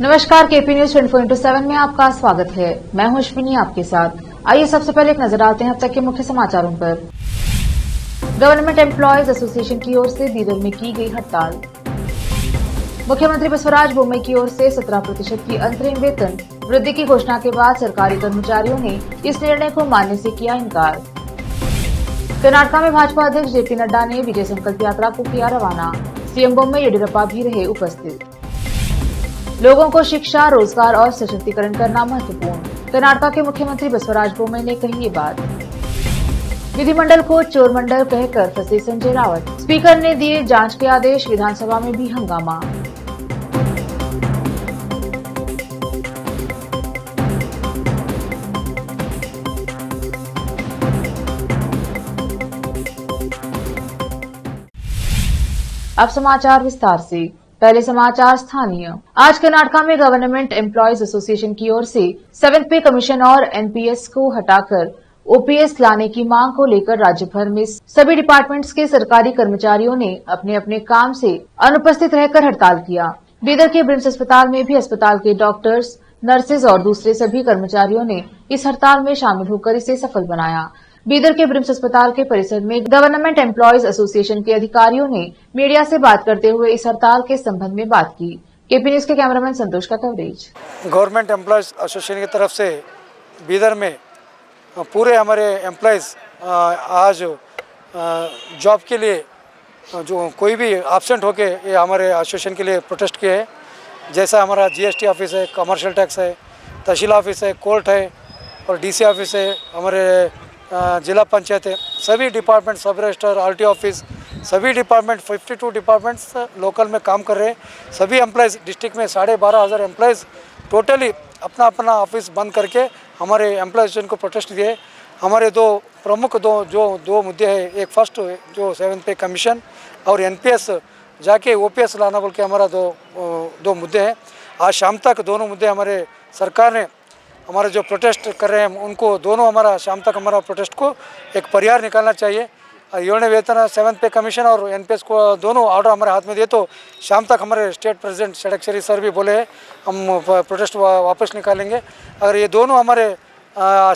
नमस्कार, KP news 24/7 में आपका स्वागत है। मैं हूं अश्विनी आपके साथ। आइए सबसे पहले एक नजर डालते हैं अब तक के मुख्य समाचारों पर। गवर्नमेंट एम्प्लॉयज एसोसिएशन की ओर से बीदर में की गई हड़ताल। मुख्यमंत्री बसवराज बोम्मई की ओर से 17% की अंतरिम वेतन वृद्धि की घोषणा के बाद सरकारी कर्मचारियों ने इस निर्णय को मानने से किया इनकार। कर्नाटक में भाजपा अध्यक्ष जेपी नड्डा ने विजय संकल्प यात्रा को किया रवाना। सीएम बोम्मई येडियुरप्पा भी रहे उपस्थित। लोगों को शिक्षा, रोजगार और सशक्तिकरण करना महत्वपूर्ण, कर्नाटक के मुख्यमंत्री बसवराज बोम्मई ने कही ये बात। विधिमंडल को चोरमंडल कहकर फंसे संजय राउत, स्पीकर ने दिए जांच के आदेश, विधानसभा में भी हंगामा। अब समाचार विस्तार से। पहले समाचार स्थानीय। आज कर्नाटक में गवर्नमेंट एम्प्लॉयज एसोसिएशन की ओर से 7th पे कमीशन और एनपीएस को हटाकर ओपीएस लाने की मांग को लेकर राज्य भर में सभी डिपार्टमेंट्स के सरकारी कर्मचारियों ने अपने अपने काम से अनुपस्थित रहकर हड़ताल किया। बीदर के ब्रिम्स अस्पताल में भी अस्पताल के डॉक्टर्स, नर्सेज और दूसरे सभी कर्मचारियों ने इस हड़ताल में शामिल होकर इसे सफल बनाया। बीदर के ब्रिम्स अस्पताल के परिसर में गवर्नमेंट एम्प्लॉयज एसोसिएशन के अधिकारियों ने मीडिया से बात करते हुए इस हड़ताल के संबंध में बात की। केपी न्यूज के कैमरामैन संतोष का कवरेज। गवर्नमेंट एम्प्लॉयज एसोसिएशन की तरफ से बीदर में पूरे हमारे एम्प्लॉयज़ आज जॉब के लिए जो कोई भी एब्सेंट होके ये हमारे एसोसिएशन के लिए प्रोटेस्ट किए हैं। जैसा हमारा जीएसटी ऑफिस है, कमर्शियल टैक्स है, तहसील ऑफिस है, कोर्ट है और डीसी ऑफिस है, हमारे जिला पंचायत है, सभी डिपार्टमेंट, सब रजिस्टर, आरटीओ ऑफिस, सभी डिपार्टमेंट 52 डिपार्टमेंट्स लोकल में काम कर रहे हैं। सभी एम्प्लॉयज़ डिस्ट्रिक्ट में 12,500 एम्प्लॉयज़ टोटली अपना अपना ऑफिस बंद करके हमारे एम्प्लॉय एसोसिएशन को प्रोटेस्ट दिए। हमारे दो प्रमुख दो मुद्दे हैं। एक फर्स्ट जो 7th पे कमीशन और एनपीएस जाके ओपीएस लाना बोल के हमारा दो मुद्दे हैं। आज शाम तक दोनों मुद्दे हमारे सरकार ने हमारे जो प्रोटेस्ट कर रहे हैं उनको दोनों हमारा शाम तक हमारा प्रोटेस्ट को एक परिहार निकालना चाहिए। 7वें वेतन, 7th पे कमीशन और एनपीएस को दोनों ऑर्डर हमारे हाथ में दिए तो शाम तक हमारे स्टेट प्रेसिडेंट षडक्षरी सर भी बोले हैं हम प्रोटेस्ट वापस निकालेंगे। अगर ये दोनों हमारे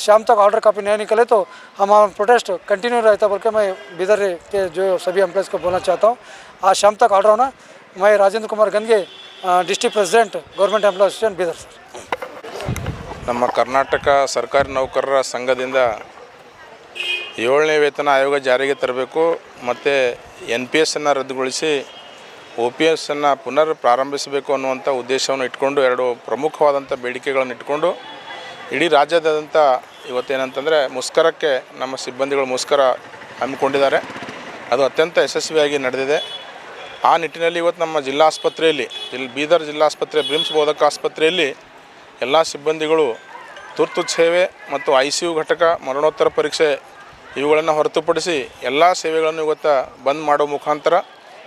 शाम तक ऑर्डर कॉपी नहीं निकले तो हमारा प्रोटेस्ट कंटिन्यू रहता बोल के मैं बीदर के जो सभी एम्प्लॉयज़ को बोलना चाहता हूँ। आज शाम तक ऑर्डर होना। मैं Rajendra Kumar Gange, district president government employ association Bidar sir. ನಮ್ಮ ಕರ್ನಾಟಕ ಸರ್ಕಾರಿ ನೌಕರರ ಸಂಘದಿಂದ 7ನೇ ವೇತನ ಆಯೋಗ ಜಾರಿಗೆ ತರಬೇಕು ಮತ್ತು NPS ಅನ್ನು ರದ್ದುಗೊಳಿಸಿ OPS ಅನ್ನು ಪುನರ್ ಪ್ರಾರಂಭಿಸಬೇಕು ಅನ್ನುವಂಥ ಉದ್ದೇಶವನ್ನು ಇಟ್ಕೊಂಡು ಎರಡು ಪ್ರಮುಖವಾದಂಥ ಬೇಡಿಕೆಗಳನ್ನು ಇಟ್ಕೊಂಡು ಇಡೀ ರಾಜ್ಯಾದ್ಯಂತ ಇವತ್ತೇನಂತಂದರೆ ಮುಷ್ಕರಕ್ಕೆ ನಮ್ಮ ಸಿಬ್ಬಂದಿಗಳು ಮುಷ್ಕರ ಹಮ್ಮಿಕೊಂಡಿದ್ದಾರೆ. ಅದು ಅತ್ಯಂತ ಯಶಸ್ವಿಯಾಗಿ ನಡೆದಿದೆ. ಆ ನಿಟ್ಟಿನಲ್ಲಿ ಇವತ್ತು ನಮ್ಮ ಜಿಲ್ಲಾಸ್ಪತ್ರೆಯಲ್ಲಿ ಬೀದರ್ ಜಿಲ್ಲಾಸ್ಪತ್ರೆ ಬ್ರಿಮ್ಸ್ ಬೋಧಕ ಆಸ್ಪತ್ರೆಯಲ್ಲಿ ಎಲ್ಲ ಸಿಬ್ಬಂದಿಗಳು ತುರ್ತು ಸೇವೆ ಮತ್ತು ICU ಘಟಕ, ಮರಣೋತ್ತರ ಪರೀಕ್ಷೆ ಇವುಗಳನ್ನು ಹೊರತುಪಡಿಸಿ ಎಲ್ಲ ಸೇವೆಗಳನ್ನು ಇವತ್ತು ಬಂದ್ ಮಾಡೋ ಮುಖಾಂತರ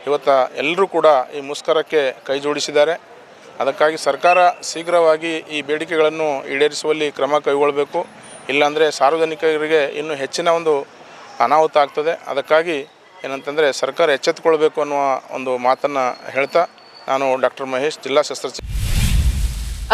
ಇವತ್ತು ಎಲ್ಲರೂ ಕೂಡ ಈ ಮುಷ್ಕರಕ್ಕೆ ಕೈ ಜೋಡಿಸಿದ್ದಾರೆ. ಅದಕ್ಕಾಗಿ ಸರ್ಕಾರ ಶೀಘ್ರವಾಗಿ ಈ ಬೇಡಿಕೆಗಳನ್ನು ಈಡೇರಿಸುವಲ್ಲಿ ಕ್ರಮ ಕೈಗೊಳ್ಳಬೇಕು. ಇಲ್ಲಾಂದರೆ ಸಾರ್ವಜನಿಕರಿಗೆ ಇನ್ನೂ ಹೆಚ್ಚಿನ ಒಂದು ಅನಾಹುತ ಆಗ್ತದೆ. ಅದಕ್ಕಾಗಿ ಏನಂತಂದರೆ ಸರ್ಕಾರ ಎಚ್ಚೆತ್ತುಕೊಳ್ಬೇಕು ಅನ್ನುವ ಒಂದು ಮಾತನ್ನು ಹೇಳ್ತಾ ನಾನು ಡಾಕ್ಟರ್ ಮಹೇಶ್, ಜಿಲ್ಲಾ ಶಸ್ತ್ರಚಿಕಿತ್ಸಕ।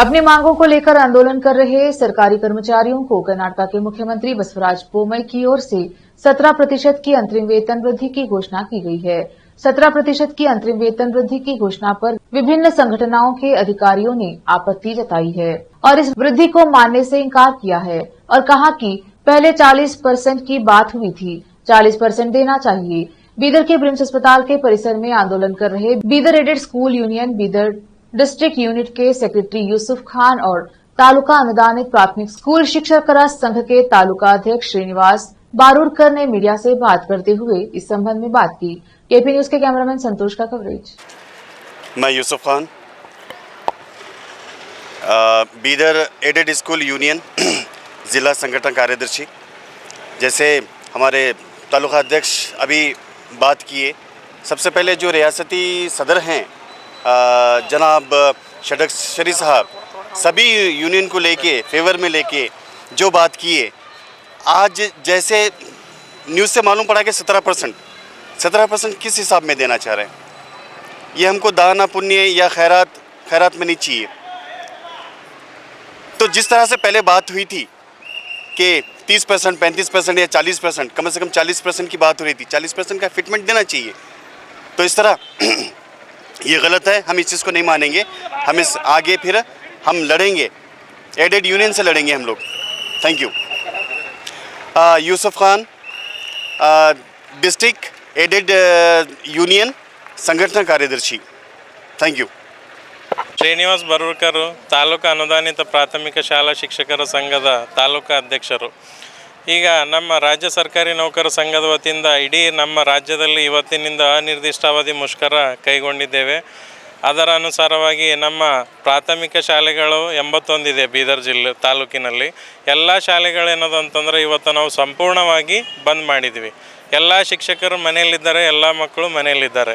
अपनी मांगों को लेकर आंदोलन कर रहे सरकारी कर्मचारियों को कर्नाटक के मुख्यमंत्री बसवराज बोम्मई की ओर से 17% की अंतरिम वेतन वृद्धि की घोषणा की गई है। 17% की अंतरिम वेतन वृद्धि की घोषणा पर विभिन्न संगठनों के अधिकारियों ने आपत्ति जताई है और इस वृद्धि को मानने से इंकार किया है और कहा कि पहले 40% की बात हुई थी, 40% देना चाहिए। बीदर के ब्रिम्स अस्पताल के परिसर में आंदोलन कर रहे Bidar aided school union Bidar district unit के सेक्रेटरी यूसुफ खान और तालुका अनुदानित प्राथमिक स्कूल शिक्षक संघ के तालुका अध्यक्ष श्रीनिवास बारूरकर ने मीडिया से बात करते हुए इस संबंध में बात की। केपी न्यूज के कैमरामैन संतोष का कवरेज। मैं Yusuf Khan, Bidar aided school union जिला संगठन कार्यदर्शी। जैसे हमारे तालुका अध्यक्ष अभी बात किए, सबसे पहले जो रियासती सदर हैं जनाब षडक्षरी साहब सभी यूनियन को लेके फेवर में लेके जो बात किए, आज जैसे न्यूज़ से मालूम पड़ा कि 17% किस हिसाब में देना चाह रहे हैं। ये हमको दाना पुण्य या खैरात में नहीं चाहिए। तो जिस तरह से पहले बात हुई थी कि 30%, 35% या 40%, कम से कम 40% की बात हो रही थी, 40% का फिटमेंट देना चाहिए। तो इस तरह ये गलत है, हम इस चीज़ को नहीं मानेंगे। हम इस आगे फिर हम लड़ेंगे, एडेड यूनियन से लड़ेंगे हम लोग। Thank you. Yusuf Khan, district aided union संघटना ಕಾರ್ಯದರ್ಶಿ। Thank you. ಶ್ರೀನಿವಾಸ್ ಬರೂರ್ಕರ್, ತಾಲೂಕು ಅನುದಾನಿತ ಪ್ರಾಥಮಿಕ ಶಾಲಾ ಶಿಕ್ಷಕರ ಸಂಘದ ತಾಲೂಕು ಅಧ್ಯಕ್ಷರು। ಈಗ ನಮ್ಮ ರಾಜ್ಯ ಸರ್ಕಾರಿ ನೌಕರರ ಸಂಘದ ವತಿಯಿಂದ ಇಡೀ ನಮ್ಮ ರಾಜ್ಯದಲ್ಲಿ ಇವತ್ತಿನಿಂದ ಅನಿರ್ದಿಷ್ಟಾವಧಿ ಮುಷ್ಕರ ಕೈಗೊಂಡಿದ್ದೇವೆ। ಅದರ ಅನುಸಾರವಾಗಿ ನಮ್ಮ ಪ್ರಾಥಮಿಕ ಶಾಲೆಗಳು 81 ಇದೆ ಬೀದರ್ ಜಿಲ್ಲೆ ತಾಲೂಕಿನಲ್ಲಿ। ಎಲ್ಲ ಶಾಲೆಗಳೇನದು ಅಂತಂದರೆ ಇವತ್ತು ನಾವು ಸಂಪೂರ್ಣವಾಗಿ ಬಂದ್ ಮಾಡಿದ್ವಿ। ಎಲ್ಲ ಶಿಕ್ಷಕರು ಮನೆಯಲ್ಲಿದ್ದಾರೆ, ಎಲ್ಲ ಮಕ್ಕಳು ಮನೆಯಲ್ಲಿದ್ದಾರೆ।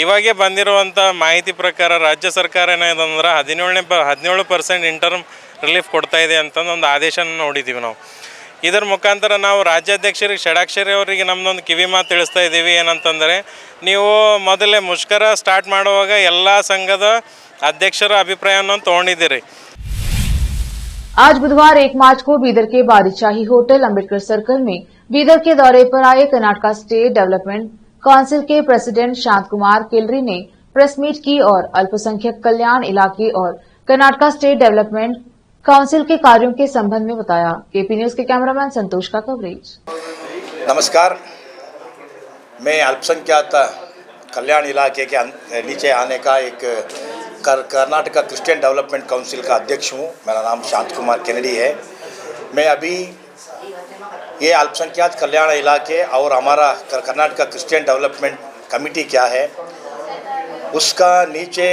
ಇವಾಗೇ ಬಂದಿರುವಂಥ ಮಾಹಿತಿ ಪ್ರಕಾರ ರಾಜ್ಯ ಸರ್ಕಾರ ಏನಾದಂದ್ರೆ 17% ಇಂಟರ್ಮ್ ರಿಲೀಫ್ ಕೊಡ್ತಾ ಇದೆ ಅಂತಂದು ಒಂದು ಆದೇಶನ ನೋಡಿದ್ದೀವಿ ನಾವು। ಇದರ ಮುಖಾಂತರ ನಾವು ರಾಜ್ಯಾಧ್ಯಕ್ಷರಿಗೆ ಷಡಾಕ್ಷರಿ ಅವರಿಗೆ ನಮ್ಮದೊಂದು ಕಿವಿ ಮಾತು ತಿಳಿಸ್ತಾ ಇದ್ದೀವಿ, ಏನಂತಂದರೆ ನೀವು ಮೊದಲೇ ಮುಷ್ಕರ ಸ್ಟಾರ್ಟ್ ಮಾಡುವಾಗ ಎಲ್ಲ ಸಂಘದ ಅಧ್ಯಕ್ಷರ ಅಭಿಪ್ರಾಯವನ್ನು ತೊಗೊಂಡಿದ್ದೀರಿ। आज बुधवार 1 मार्च को बीदर के बादशाही होटल अम्बेडकर सर्कल में बीदर के दौरे पर आए कर्नाटक स्टेट डेवलपमेंट काउंसिल के प्रेसिडेंट शांत कुमार केलरी ने प्रेस मीट की और अल्पसंख्यक कल्याण इलाके और कर्नाटक स्टेट डेवलपमेंट काउंसिल के कार्यों के संबंध में बताया। केपी न्यूज के कैमरामैन संतोष का कवरेज। नमस्कार, मैं अल्पसंख्यक कल्याण इलाके के नीचे आने का एक कर्नाटक क्रिश्चियन डेवलपमेंट काउंसिल का अध्यक्ष हूँ। मेरा नाम शांत कुमार केनेडी है। मैं अभी ये अल्पसंख्यक कल्याण इलाके और हमारा कर्नाटक क्रिश्चियन डेवलपमेंट कमेटी क्या है उसका नीचे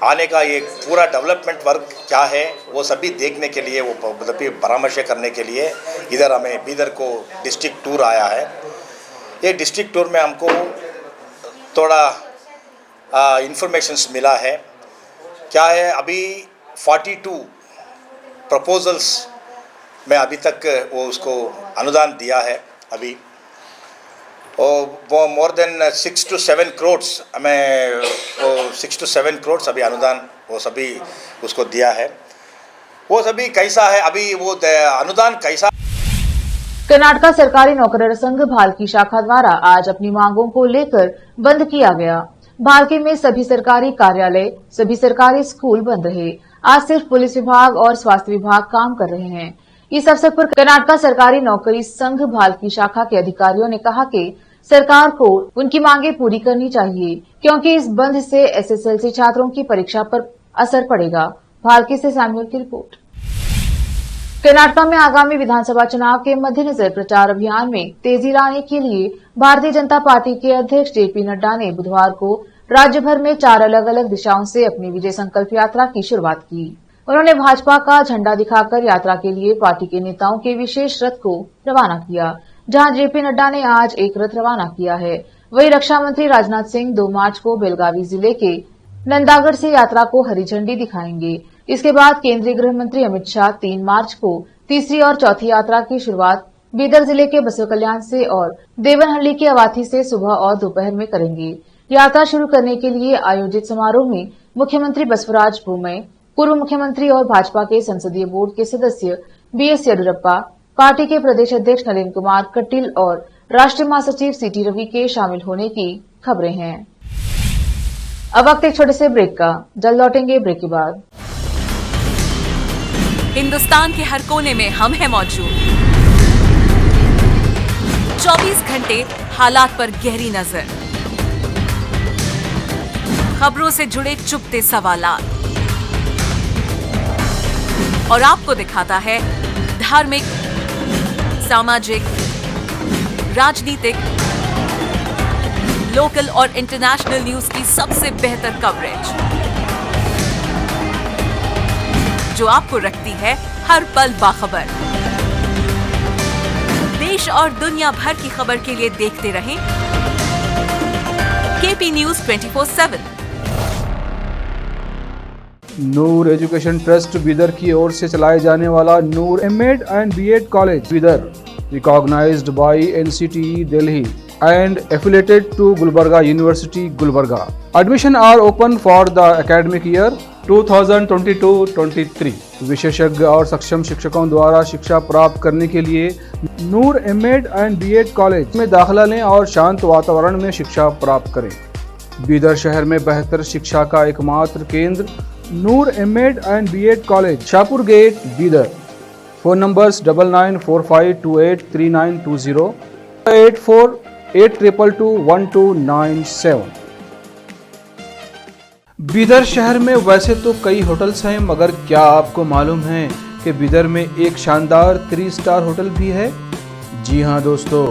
आने का एक पूरा डेवलपमेंट वर्क क्या है वो सभी देखने के लिए, वो सभी परामर्श करने के लिए इधर हमें बीदर को डिस्ट्रिक्ट टूर आया है। ये डिस्ट्रिक्ट टूर में हमको थोड़ा इंफॉर्मेशंस मिला है। क्या है, अभी 42 प्रपोजल्स में अभी तक वो उसको अनुदान दिया है। अभी वो मोर देन 6 to 7 करोड़ हमें वो 6 to 7 करोड़ अभी अनुदान वो सभी उसको दिया है। वो सभी कैसा है, अभी वो अनुदान कैसा। कर्नाटक सरकारी नौकरर संघ भालकी शाखा द्वारा आज अपनी मांगों को लेकर बंद किया गया। भालकी में सभी सरकारी कार्यालय, सभी सरकारी स्कूल बंद रहे। आज सिर्फ पुलिस विभाग और स्वास्थ्य विभाग काम कर रहे हैं। इस अवसर पर कर्नाटक सरकारी नौकरी संघ भालकी शाखा के अधिकारियों ने कहा कि सरकार को उनकी मांगे पूरी करनी चाहिए, क्योंकि इस बंद से एसएसएलसी छात्रों की परीक्षा पर असर पड़ेगा। भालकी से सैमुअल की रिपोर्ट। कर्नाटक में आगामी विधानसभा चुनाव के मद्देनजर प्रचार अभियान में तेजी लाने के लिए भारतीय जनता पार्टी के अध्यक्ष जेपी नड्डा ने बुधवार को राज्य भर में 4 अलग अलग दिशाओं से अपनी विजय संकल्प यात्रा की शुरुआत की। उन्होंने भाजपा का झंडा दिखाकर यात्रा के लिए पार्टी के नेताओं के विशेष रथ को रवाना किया, जहां जेपी नड्डा ने आज एक रथ रवाना किया है। वहीं रक्षा मंत्री राजनाथ सिंह 2 मार्च को बेलगावी जिले के नंदागढ़ से यात्रा को हरी झंडी दिखाएंगे। इसके बाद केंद्रीय गृह मंत्री अमित शाह 3 मार्च को तीसरी और चौथी यात्रा की शुरुआत बीदर जिले के बसव कल्याण से और देवनहल्ली के अवाथी से सुबह और दोपहर में करेंगे। यात्रा शुरू करने के लिए आयोजित समारोह में मुख्यमंत्री बसवराज बोम्मई, पूर्व मुख्यमंत्री और भाजपा के संसदीय बोर्ड के सदस्य बीएस येडियुरप्पा, पार्टी के प्रदेश अध्यक्ष नलिन कुमार कटील और राष्ट्रीय महासचिव सीटी रवि के शामिल होने की खबरें हैं। अब वक्त एक छोटे से ब्रेक का, जल्द लौटेंगे ब्रेक के बाद। हिंदुस्तान के हर कोने में हम हैं मौजूद। 24 घंटे हालात पर गहरी नजर, खबरों से जुड़े चुपते सवालात और आपको दिखाता है धार्मिक, सामाजिक, राजनीतिक, लोकल और इंटरनेशनल न्यूज की सबसे बेहतर कवरेज, जो आपको रखती है हर पल बाखबर। देश और दुनिया भर की खबर के लिए देखते रहें KP news 24/7। Noor education trust Bidar की ओर से चलाए जाने वाला Noor MEd and BEd college Bidar, recognised by NCTE Delhi, and affiliated to Gulbarga University, Gulbarga. Admission are open for the academic year 2022-23. विशेषज्ञ और सक्षम शिक्षकों द्वारा शिक्षा प्राप्त करने के लिए नूर एमएड एंड बीएड कॉलेज में दाखिला लें और शांत वातावरण में शिक्षा प्राप्त करें। बीदर शहर में बेहतर शिक्षा का एकमात्र केंद्र Noor MEd and BEd college, Shahpur gate, Bidar. Phone numbers 9945283920, 8482221297। Bidar शहर में वैसे तो कई होटल्स हैं, मगर क्या आपको मालूम है कि बीदर में एक शानदार 3 स्टार होटल भी है? जी हाँ दोस्तों,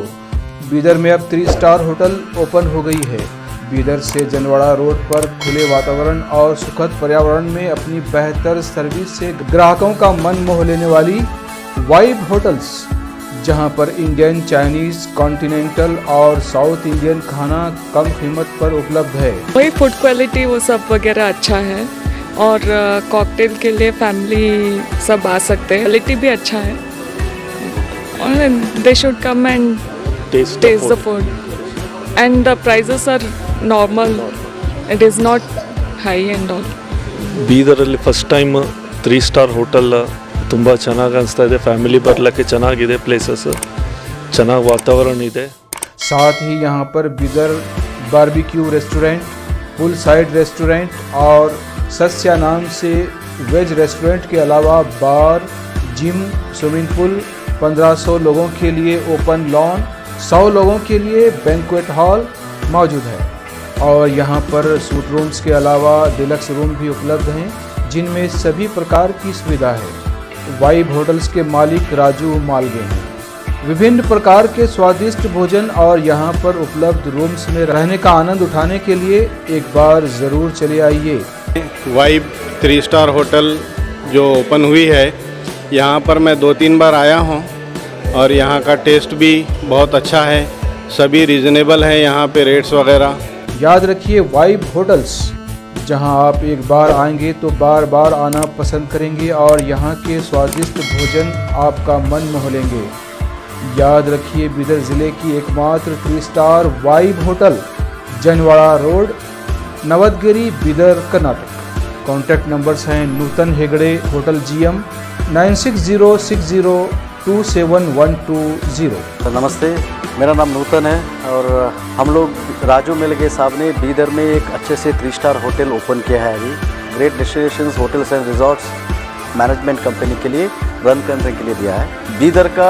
बीदर में अब 3 स्टार होटल ओपन हो गई है। बीदर से जनवाड़ा रोड पर खुले वातावरण और सुखद पर्यावरण में अपनी बेहतर सर्विस से ग्राहकों का मन मोह लेने वाली वाइब होटल्स, जहां पर इंडियन, चाइनीज, कॉन्टिनेंटल और साउथ इंडियन खाना कम कीमत पर उपलब्ध है। वही फूड क्वालिटी वो सब वगैरह अच्छा है और कॉकटेल के लिए फैमिली सब आ सकते हैं। क्वालिटी भी अच्छा है और they should come and taste the food and the prices are normal, it is not high and all. ಬೀದರಲ್ಲಿ ಫಸ್ಟ್ ಟೈಮ್ 3 ಸ್ಟಾರ್ ಹೋಟೆಲ್ ತುಂಬ ಚೆನ್ನಾಗಿ ಅನಿಸ್ತಾ ಇದೆ. ಫ್ಯಾಮಿಲಿ ಬರಲಿಕ್ಕೆ ಚೆನ್ನಾಗಿದೆ, ಪ್ಲೇಸಸ್ ಚೆನ್ನಾಗಿ ವಾತಾವರಣ ಇದೆ. साथ ही यहाँ पर बीदर बारबेक्यू रेस्टोरेंट, पुल साइड रेस्टोरेंट और सस्या नाम से वेज रेस्टोरेंट के अलावा बार, जिम, स्विमिंग पूल, 1500 लोगों के लिए ओपन लॉन, 100 लोगों के लिए बैंक्वेट हॉल मौजूद है। और यहाँ पर सूट रूम्स के अलावा डिलक्स रूम भी उपलब्ध हैं, जिनमें सभी प्रकार की सुविधा है। वाइब होटल्स के मालिक राजू मालगे हैं। विभिन्न प्रकार के स्वादिष्ट भोजन और यहाँ पर उपलब्ध रूम्स में रहने का आनंद उठाने के लिए एक बार ज़रूर चले आइए। वाइब 3 स्टार होटल जो ओपन हुई है, यहाँ पर मैं 2-3 बार आया हूँ और यहाँ का टेस्ट भी बहुत अच्छा है। सभी रीज़नेबल हैं यहाँ पे रेट्स वगैरह। याद रखिए, वाइब होटल्स, जहां आप एक बार आएंगे तो बार बार आना पसंद करेंगे और यहां के स्वादिष्ट भोजन आपका मन मोह लेंगे। याद रखिए, बीदर ज़िले की एकमात्र 3 star vibe hotel, Janwada road, Navadgiri, Bidar, Karnataka. Contact numbers हैं नूतन हेगड़े, होटल GM, 9606027120। नमस्ते, मेरा नाम नूतन है और हम लोग राजू मिलगे साहब ने बीदर में एक अच्छे से 3 स्टार होटल ओपन किया है। अभी great destinations hotels and resorts management company के लिए रन करने के लिए दिया है। बीदर का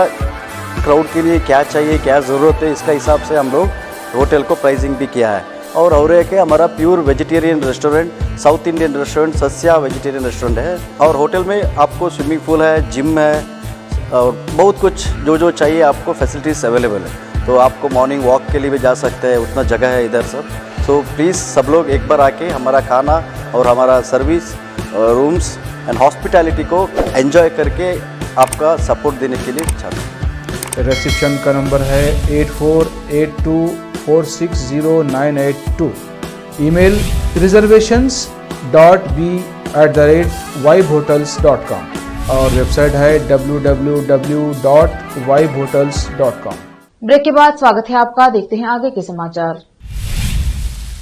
क्राउड के लिए क्या चाहिए, क्या ज़रूरत है, इसका हिसाब से हम लोग होटल को प्राइसिंग भी किया है। और एक है हमारा pure vegetarian restaurant, south Indian restaurant, Sasya vegetarian restaurant है। और होटल में आपको स्विमिंग पूल है, जिम है और बहुत कुछ जो चाहिए आपको फैसिलिटीज़ अवेलेबल है। तो आपको मॉर्निंग वॉक के लिए भी जा सकते हैं, उतना जगह है इधर सब। सो प्लीज़ सब लोग एक बार आके हमारा खाना और हमारा सर्विस, रूम्स एंड हॉस्पिटैलिटी को एंजॉय करके आपका सपोर्ट देने के लिए चाहते हैं। रिसेप्शन का नंबर है 8482460982। ईमेल reservations.b@vibehotels.com और वेबसाइट है www.vibehotels.com। ब्रेक के बाद स्वागत है आपका। देखते हैं आगे के समाचार।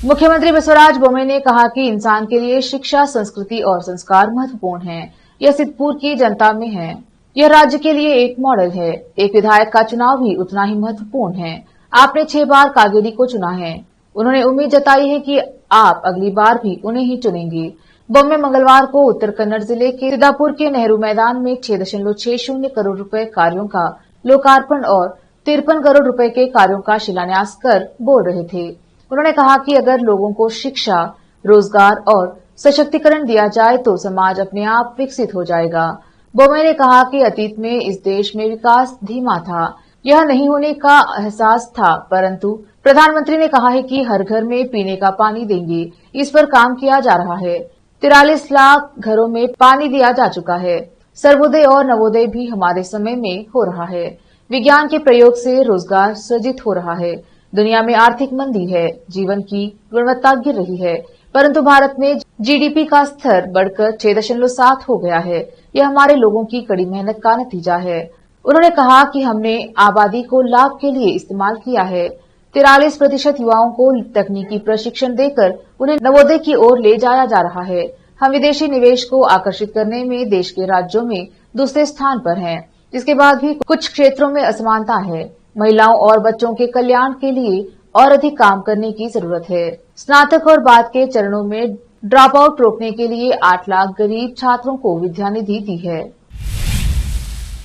मुख्यमंत्री बसवराज बोम्मई ने कहा कि इंसान के लिए शिक्षा, संस्कृति और संस्कार महत्वपूर्ण हैं। यह सिद्धपुर की जनता में है। यह राज्य के लिए एक मॉडल है। एक विधायक का चुनाव भी उतना ही महत्वपूर्ण है। आपने 6 बार कागेरी को चुना है। उन्होंने उम्मीद जताई है कि आप अगली बार भी उन्हें ही चुनेंगे। बोम्मई मंगलवार को उत्तर कन्नड़ जिले के सिद्धापुर के नेहरू मैदान में 6.60 करोड़ रुपए कार्यों का लोकार्पण और 53 करोड़ रुपए के कार्यों का शिलान्यास कर बोल रहे थे। उन्होंने कहा कि अगर लोगों को शिक्षा, रोजगार और सशक्तिकरण दिया जाए तो समाज अपने आप विकसित हो जाएगा। बोम्मई ने कहा कि अतीत में इस देश में विकास धीमा था, यह नहीं होने का एहसास था, परंतु प्रधानमंत्री ने कहा है कि हर घर में पीने का पानी देंगे। इस पर काम किया जा रहा है। 43 लाख घरों में पानी दिया जा चुका है। सर्वोदय और नवोदय भी हमारे समय में हो रहा है। विज्ञान के प्रयोग से रोजगार सृजित हो रहा है। दुनिया में आर्थिक मंदी है, जीवन की गुणवत्ता गिर रही है, परंतु भारत में जीडीपी का स्तर बढ़कर 6.7 हो गया है। यह हमारे लोगों की कड़ी मेहनत का नतीजा है। उन्होंने कहा कि हमने आबादी को लाभ के लिए इस्तेमाल किया है। 43% युवाओं को तकनीकी प्रशिक्षण देकर उन्हें नवोदय की ओर ले जाया जा रहा है। हम विदेशी निवेश को आकर्षित करने में देश के राज्यों में दूसरे स्थान पर हैं। इसके बाद भी कुछ क्षेत्रों में असमानता है। महिलाओं और बच्चों के कल्याण के लिए और अधिक काम करने की जरूरत है। स्नातक और बाद के चरणों में ड्रॉप आउट रोकने के लिए 8 लाख गरीब छात्रों को विद्यानिधि दी है।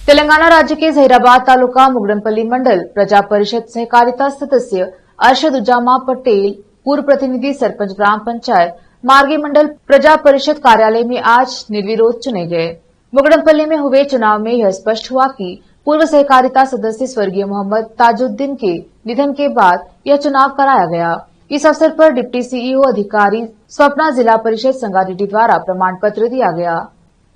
तेलंगाना राज्य के जहीराबाद तालुका मुगडनपल्ली मंडल प्रजा परिषद सहकारिता सदस्य अरशद उजामा पटेल पूर्व प्रतिनिधि सरपंच ग्राम पंचायत मार्गी मंडल प्रजा परिषद कार्यालय में आज निर्विरोध चुने गए। मुगडनपल्ली में हुए चुनाव में यह स्पष्ट हुआ कि पूर्व सहकारिता सदस्य स्वर्गीय मोहम्मद ताजुद्दीन के निधन के बाद यह चुनाव कराया गया। इस अवसर पर डिप्टी सीईओ अधिकारी स्वप्ना जिला परिषद संगारेड्डी द्वारा प्रमाण पत्र दिया गया।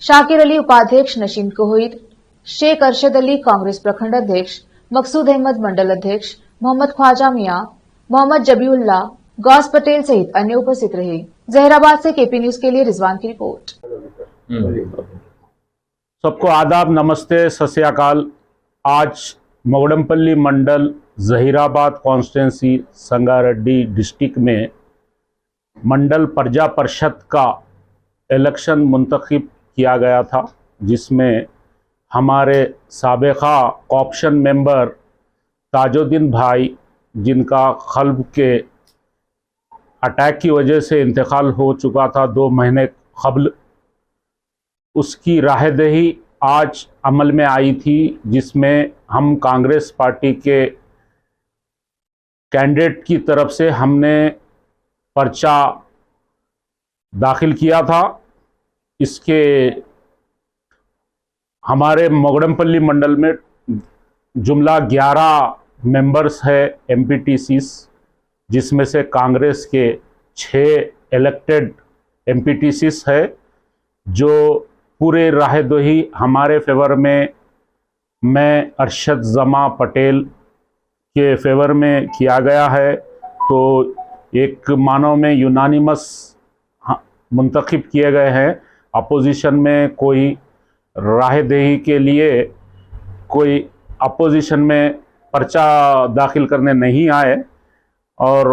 शाकिर अली उपाध्यक्ष, नशीन कोहिर, शेख अरशद अली कांग्रेस प्रखंड अध्यक्ष, मकसूद अहमद मंडल अध्यक्ष, मोहम्मद ख्वाजा मियां, मोहम्मद जबीउल्ला, गौस पटेल सहित अन्य उपस्थित रहे। जहीराबाद से केपी न्यूज के लिए रिजवान की रिपोर्ट। सबको आदाब, नमस्ते, सत श्री अकाल। आज मुगडनपल्ली मंडल जहीराबाद कॉन्स्टिट्यूंसी संगारेड्डी डिस्ट्रिक्ट में मंडल प्रजा परिषद का इलेक्शन मुंतखब किया गया था, जिसमें हमारे साबिका कॉप्शन मेंबर ताजुद्दीन भाई, जिनका कल्ब के अटैक की वजह से इंतकाल हो चुका था 2 महीने कबल, उसकी राहदही आज अमल में आई थी, जिसमें हम कांग्रेस पार्टी के कैंडिडेट की तरफ से हमने पर्चा दाखिल किया था। इसके हमारे मुगडनपल्ली मंडल में जुमला 11 मेंबर्स है एमपीटीसीस, जिसमें से कांग्रेस के 6 इलेक्टेड एमपीटीसीस है, जो पूरे राहदही हमारे फेवर में मैं अरशद जमा पटेल के फेवर में किया गया है। तो एक मानव में यूनानिमस मुंतखब किए गए हैं। अपोजिशन में कोई राहदही के लिए कोई अपोजिशन में पर्चा दाखिल करने नहीं आए। और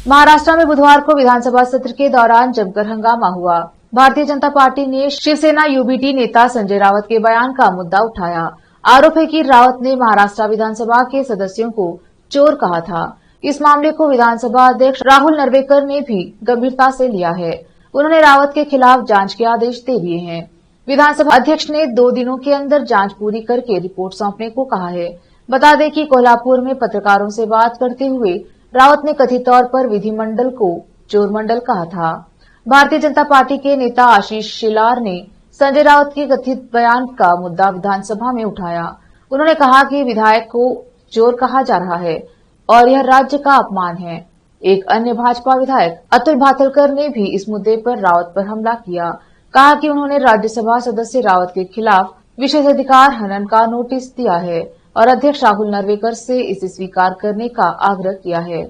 महाराष्ट्र में बुधवार को विधानसभा सत्र के दौरान जमकर हंगामा हुआ। भारतीय जनता पार्टी ने शिवसेना यूबीटी नेता संजय राउत के बयान का मुद्दा उठाया। आरोप है कि राउत ने महाराष्ट्र विधानसभा के सदस्यों को चोर कहा था। इस मामले को विधानसभा अध्यक्ष राहुल नरवेकर ने भी गंभीरता से लिया है। उन्होंने रावत के खिलाफ जांच के आदेश दे दिए हैं। विधानसभा अध्यक्ष ने 2 दिनों के अंदर जांच पूरी करके रिपोर्ट सौंपने को कहा है। बता दें कि कोल्हापुर में पत्रकारों से बात करते हुए रावत ने कथित तौर पर विधिमंडल को चोर मंडल कहा था। भारतीय जनता पार्टी के नेता आशीष शेलार ने संजय राउत के कथित बयान का मुद्दा विधानसभा में उठाया। उन्होंने कहा कि विधायक को चोर कहा जा रहा है और यह राज्य का अपमान है। एक अन्य भाजपा विधायक अतुल भातलकर ने भी इस मुद्दे पर रावत पर हमला किया। कहा कि उन्होंने राज्यसभा सदस्य रावत के खिलाफ विशेषाधिकार हनन का नोटिस दिया है और अध्यक्ष राहुल नरवेकर से इसे स्वीकार करने का आग्रह किया है।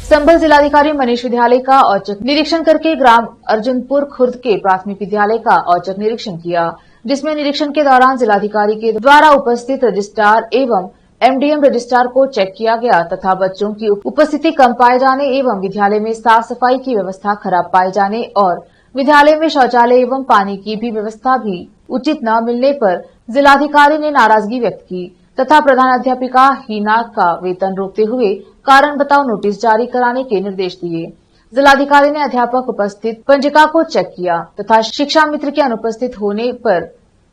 संभल जिलाधिकारी मनीष विद्यालय का औचक निरीक्षण करके ग्राम अर्जुनपुर खुर्द के प्राथमिक विद्यालय का औचक निरीक्षण किया, जिसमें निरीक्षण के दौरान जिलाधिकारी के द्वारा उपस्थित रजिस्ट्रार एवं एमडीएम रजिस्ट्रार को चेक किया गया तथा बच्चों की उपस्थिति कम पाए जाने एवं विद्यालय में साफ सफाई की व्यवस्था खराब पाए जाने और विद्यालय में शौचालय एवं पानी की भी व्यवस्था भी उचित न मिलने पर जिलाधिकारी ने नाराजगी व्यक्त की तथा प्रधान अध्यापिका हीना का वेतन रोकते हुए कारण बताओ नोटिस जारी कराने के निर्देश दिए। जिलाधिकारी ने अध्यापक उपस्थित पंजिका को चेक किया तथा शिक्षा मित्र के अनुपस्थित होने पर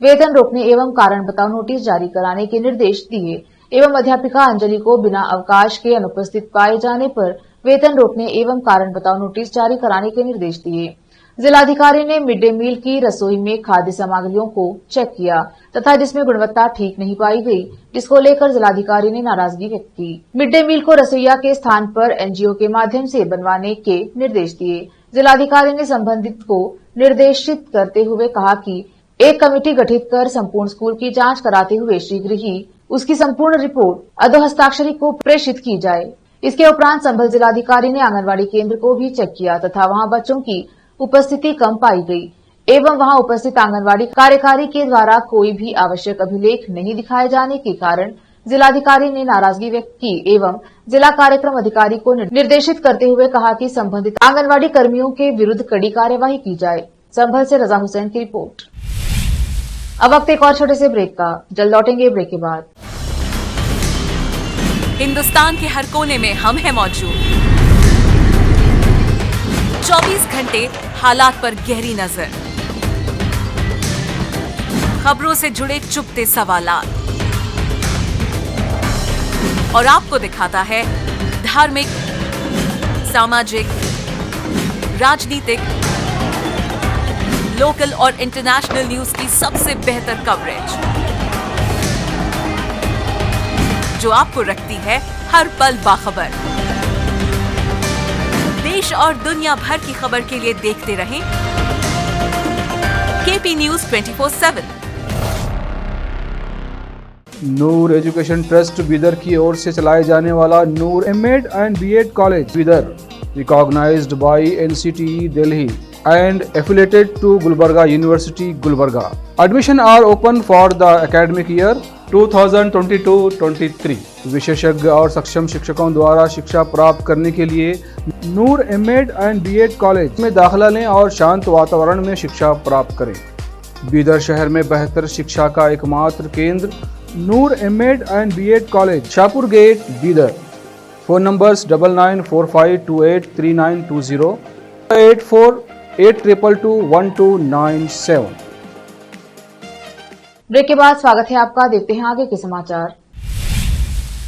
वेतन रोकने एवं कारण बताओ नोटिस जारी कराने के निर्देश दिए एवं अध्यापिका अंजलि को बिना अवकाश के अनुपस्थित पाए जाने पर वेतन रोकने एवं कारण बताओ नोटिस जारी कराने के निर्देश दिए। जिलाधिकारी ने मिड डे मील की रसोई में खाद्य सामग्रियों को चेक किया तथा जिसमें गुणवत्ता ठीक नहीं पाई गई, जिसको लेकर जिलाधिकारी ने नाराजगी व्यक्त की। मिड डे मील को रसोईया के स्थान पर एनजीओ के माध्यम से बनवाने के निर्देश दिए। जिलाधिकारी ने संबंधित को निर्देशित करते हुए कहा कि एक कमेटी गठित कर संपूर्ण स्कूल की जांच कराते हुए शीघ्र ही उसकी संपूर्ण रिपोर्ट अधोहस्ताक्षरी को प्रेषित की जाए। इसके उपरांत संभल जिलाधिकारी ने आंगनबाड़ी केंद्र को भी चेक किया तथा वहां बच्चों की उपस्थिति कम पाई गई एवं वहां उपस्थित आंगनबाड़ी कार्यकारी के द्वारा कोई भी आवश्यक अभिलेख नहीं दिखाए जाने के कारण जिलाधिकारी ने नाराजगी व्यक्त की एवं जिला कार्यक्रम अधिकारी को निर्देशित करते हुए कहा कि संबंधित आंगनवाड़ी कर्मियों के विरुद्ध कड़ी कार्यवाही की जाए। संभल से रजा हुसैन की रिपोर्ट। अब वक्त एक और छोटे से ब्रेक का, जल्द लौटेंगे ब्रेक के बाद। हिंदुस्तान के हर कोने में हम हैं मौजूद। 24 घंटे हालात पर गहरी नजर, खबरों से जुड़े चुपते सवालात और आपको दिखाता है धार्मिक, सामाजिक, राजनीतिक, लोकल और इंटरनेशनल न्यूज की सबसे बेहतर कवरेज जो आपको रखती है हर पल बाखबर। देश और दुनिया भर की खबर के लिए देखते रहें KP news 24/7। Noor education trust Bidar की ओर से चलाए जाने वाला Noor MEd and BEd college Bidar, recognised by NCTE Delhi and affiliated to Gulbarga University, Gulbarga. Admission are open for the academic year 2022-23. विशेषज्ञ और सक्षम शिक्षकों द्वारा शिक्षा प्राप्त करने के लिए नूर एमएड एंड बीएड कॉलेज में दाखिला लें और शांत वातावरण में शिक्षा प्राप्त करें। बीदर शहर में बेहतर शिक्षा का एकमात्र केंद्र Noor MEd and BEd college, Shahpur gate, Bidar. Phone numbers 9945283920 8482221297। Break के बाद स्वागत है आपका, देखते हैं आगे के समाचार।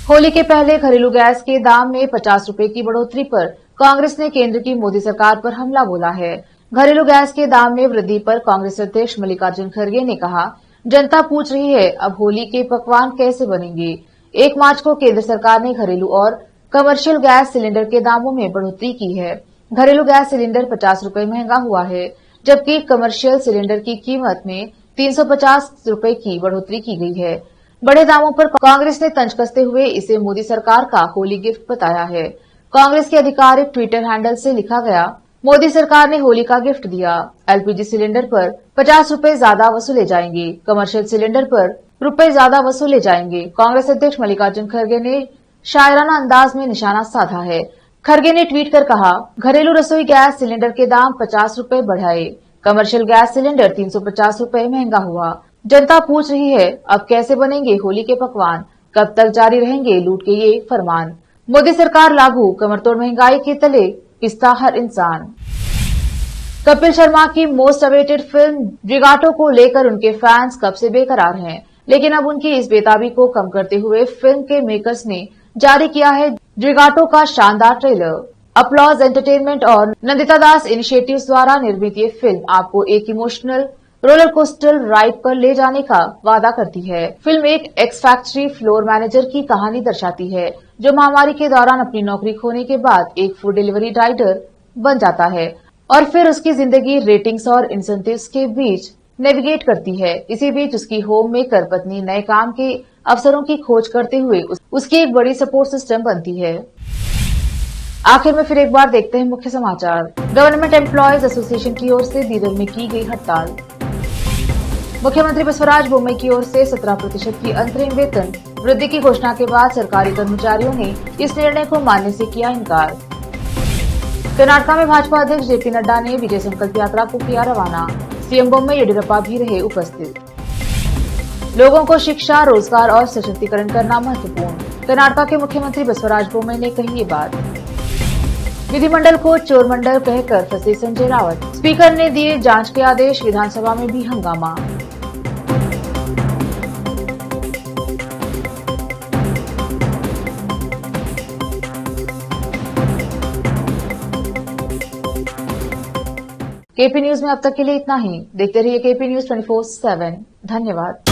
होली के पहले घरेलू गैस के दाम में 50 रुपए की बढ़ोतरी पर कांग्रेस ने केंद्र की मोदी सरकार पर हमला बोला है। घरेलू गैस के दाम में वृद्धि पर कांग्रेस अध्यक्ष मल्लिकार्जुन खड़गे ने कहा, जनता पूछ रही है अब होली के पकवान कैसे बनेंगे। 1 मार्च को केंद्र सरकार ने घरेलू और कमर्शियल गैस सिलेंडर के दामों में बढ़ोतरी की है। घरेलू गैस सिलेंडर 50 रुपए महंगा हुआ है, जबकि कमर्शियल सिलेंडर की कीमत में 350 रुपए की बढ़ोतरी की गई है। बड़े दामों पर कांग्रेस ने तंज कसते हुए इसे मोदी सरकार का होली गिफ्ट बताया है। कांग्रेस के आधिकारिक ट्विटर हैंडल से लिखा गया, मोदी सरकार ने होली का गिफ्ट दिया। एलपीजी सिलेंडर पर 50 रुपए ज्यादा वसूले जाएंगे, कमर्शियल सिलेंडर पर रुपए ज्यादा वसूले जाएंगे। कांग्रेस अध्यक्ष मल्लिकार्जुन खड़गे ने शायराना अंदाज में निशाना साधा है। खड़गे ने ट्वीट कर कहा, घरेलू रसोई गैस सिलेंडर के दाम 50 रुपए बढ़ाए, कमर्शियल गैस सिलेंडर 350 रुपए महंगा हुआ। जनता पूछ रही है अब कैसे बनेंगे होली के पकवान, कब तक जारी रहेंगे लूट के ये फरमान। मोदी सरकार लागू, कमरतोड़ महंगाई के तले पिसता हर इंसान। कपिल शर्मा की मोस्ट अवेटेड फिल्म ड्रिगाटो को लेकर उनके फैंस कब से बेकरार हैं, लेकिन अब उनकी इस बेताबी को कम करते हुए फिल्म के मेकर्स ने जारी किया है ड्रिगाटो का शानदार ट्रेलर। अपलॉज एंटरटेनमेंट और नंदिता दास इनिशिएटिव्स द्वारा निर्मित ये फिल्म आपको एक इमोशनल रोलर कोस्टर राइड पर ले जाने का वादा करती है। फिल्म एक एक्स फैक्ट्री फ्लोर मैनेजर की कहानी दर्शाती है, जो महामारी के दौरान अपनी नौकरी खोने के बाद एक फूड डिलीवरी राइडर बन जाता है और फिर उसकी जिंदगी रेटिंग्स और इंसेंटिव्स के बीच नेविगेट करती है। इसी बीच उसकी होम मेकर पत्नी नए काम के अवसरों की खोज करते हुए उसकी एक बड़ी सपोर्ट सिस्टम बनती है। आखिर में फिर एक बार देखते हैं मुख्य समाचार। गवर्नमेंट एम्प्लॉयज एसोसिएशन की ओर से बीदर में की गई हड़ताल। मुख्यमंत्री बसवराज बोम्मई की ओर से 17% की अंतरिम वेतन वृद्धि की घोषणा के बाद सरकारी कर्मचारियों ने इस निर्णय को मानने से किया इनकार। कर्नाटक में भाजपा अध्यक्ष जेपी नड्डा ने विजय संकल्प यात्रा को किया रवाना। सीएम बोम्मई येडियुरप्पा भी रहे उपस्थित। लोगों को शिक्षा, रोजगार और सशक्तिकरण करना महत्वपूर्ण, कर्नाटक के मुख्यमंत्री बसवराज बोम्मई ने कही ये बात। विधिमंडल को चोरमंडल कहकर फंसे संजय रावत, स्पीकर ने दिए जांच के आदेश, विधानसभा में भी हंगामा। केपी न्यूज में अब तक के लिए इतना ही। देखते रहिए केपी न्यूज 24/7। धन्यवाद।